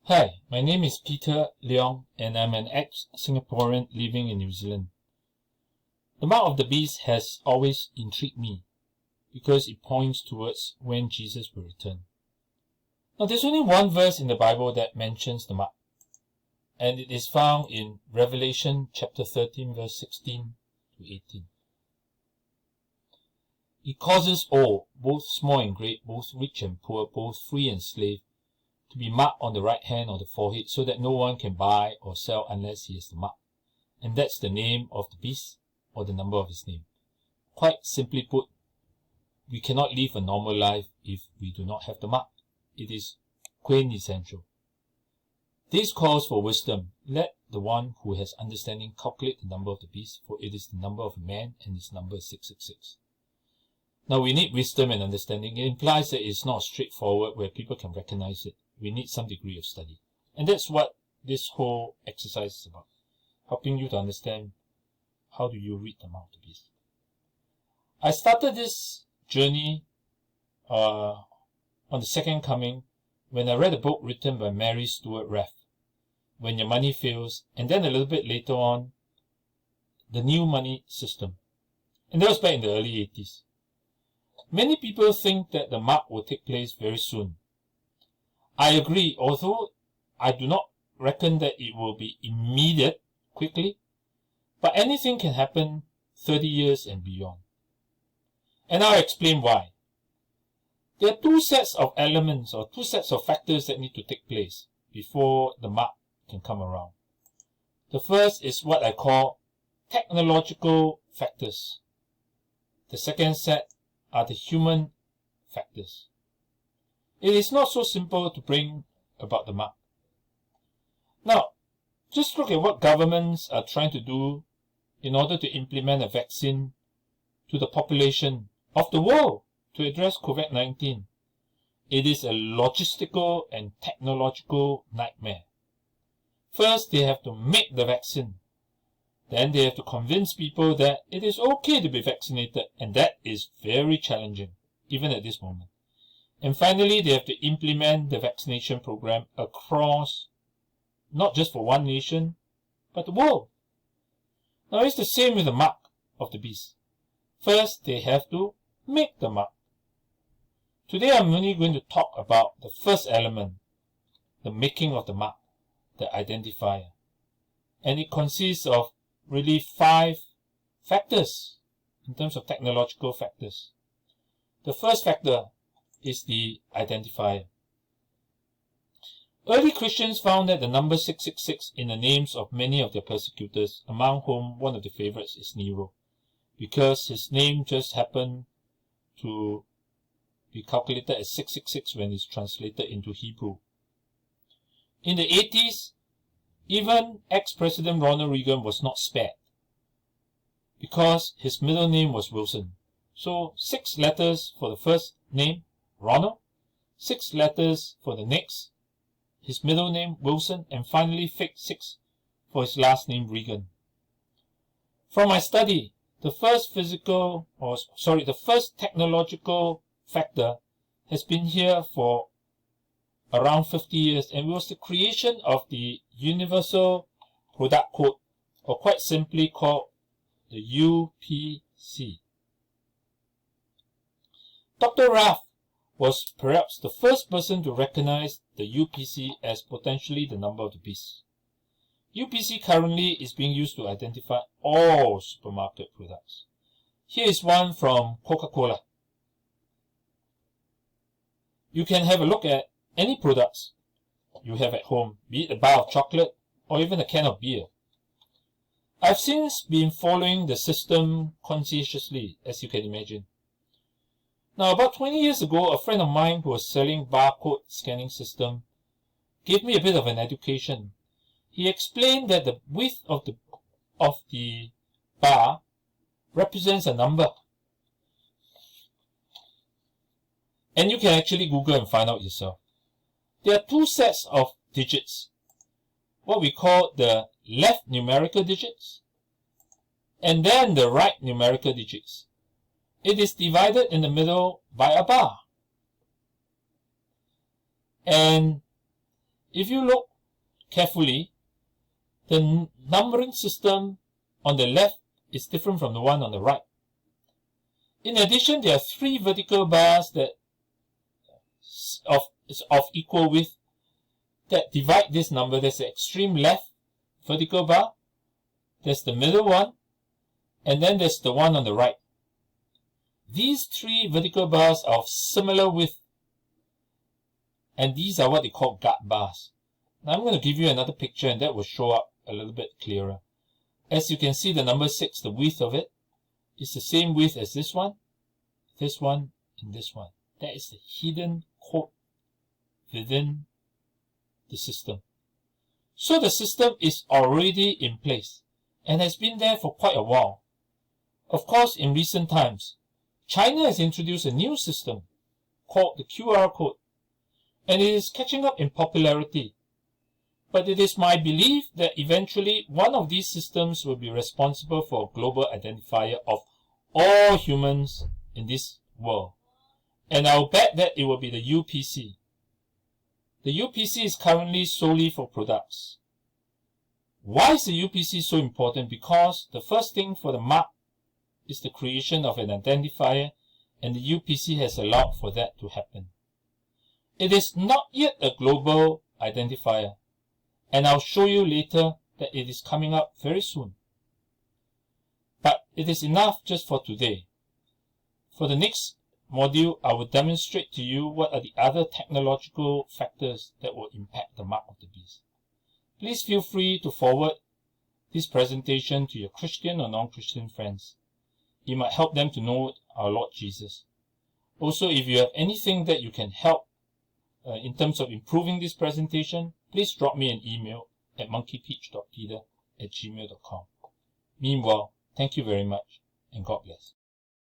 Hi, my name is Peter Leong and I'm an ex-Singaporean living in New Zealand. The mark of the beast has always intrigued me because it points towards when Jesus will return. Now there's only one verse in the Bible that mentions the mark, and it is found in Revelation chapter 13 verse 16 to 18. It causes all, both small and great, both rich and poor, both free and slave, to be marked on the right hand or the forehead, so that no one can buy or sell unless he has the mark. And that's the name of the beast or the number of his name. Quite simply put, we cannot live a normal life if we do not have the mark. It is quintessential. This calls for wisdom. Let the one who has understanding calculate the number of the beast, for it is the number of a man, and his number is 666. Now we need wisdom and understanding. It implies that it's not straightforward where people can recognize it. We need some degree of study. And that's what this whole exercise is about. Helping you to understand how do you read the mark of the beast. I started this journey on the second coming when I read a book written by Mary Stuart Raff, When Your Money Fails, and then a little bit later on, The New Money System. And that was back in the early 80s. Many people think that the mark will take place very soon. I agree, although I do not reckon that it will be immediate, quickly, but anything can happen 30 years and beyond. And I'll explain why. There are two sets of elements or two sets of factors that need to take place before the mark can come around. The first is what I call technological factors. The second set are the human factors. It is not so simple to bring about the mark. Now, just look at what governments are trying to do in order to implement a vaccine to the population of the world to address COVID-19. It is a logistical and technological nightmare. First, they have to make the vaccine. Then they have to convince people that it is okay to be vaccinated, and that is very challenging, even at this moment. And finally, they have to implement the vaccination program across, not just for one nation, but the world. Now it's the same with the mark of the beast. First, they have to make the mark. Today I'm only going to talk about the first element, the making of the mark, the identifier. And it consists of really 5 factors in terms of technological factors. The first factor is the identifier. Early Christians found that the number 666 in the names of many of their persecutors, among whom one of the favorites is Nero, because his name just happened to be calculated as 666 when it's translated into Hebrew. In the 80s, even ex-President Ronald Reagan was not spared because his middle name was Wilson. So 6 letters for the first name, Ronald, 6 letters for the next, his middle name, Wilson, and finally fixed 6 for his last name, Reagan. From my study, the first technological factor has been here for around 50 years, and it was the creation of the Universal Product Code, or quite simply called the UPC. Dr. Raff was perhaps the first person to recognize the UPC as potentially the number of the beast. UPC currently is being used to identify all supermarket products. Here is one from Coca-Cola. You can have a look at any products you have at home, be it a bar of chocolate or even a can of beer. I've since been following the system conscientiously, as you can imagine. Now, about 20 years ago, a friend of mine who was selling barcode scanning system gave me a bit of an education. He explained that the width of the bar represents a number. And you can actually Google and find out yourself. There are 2 sets of digits, what we call the left numerical digits and then the right numerical digits. It is divided in the middle by a bar. And if you look carefully, the numbering system on the left is different from the one on the right. In addition, there are 3 vertical bars that is of equal width that divide this number. There's the extreme left vertical bar, there's the middle one, and then there's the one on the right. These 3 vertical bars are of similar width, and these are what they call guard bars. Now I'm going to give you another picture, and that will show up a little bit clearer. As you can see, the number 6, the width of it, is the same width as this one, and this one. That is the hidden code within the system. So the system is already in place and has been there for quite a while. Of course, in recent times, China has introduced a new system called the QR code, and it is catching up in popularity. But it is my belief that eventually one of these systems will be responsible for a global identifier of all humans in this world. And I'll bet that it will be the UPC. The UPC is currently solely for products. Why is the UPC so important? Because the first thing for the mark is the creation of an identifier, and the UPC has allowed for that to happen. It is not yet a global identifier, and I'll show you later that it is coming up very soon. But it is enough just for today. For the next module, I will demonstrate to you what are the other technological factors that will impact the mark of the beast. Please feel free to forward this presentation to your Christian or non-Christian friends. It might help them to know our Lord Jesus. Also, if you have anything that you can help in terms of improving this presentation, please drop me an email at monkeypeach.peter@gmail.com. Meanwhile, thank you very much, and God bless.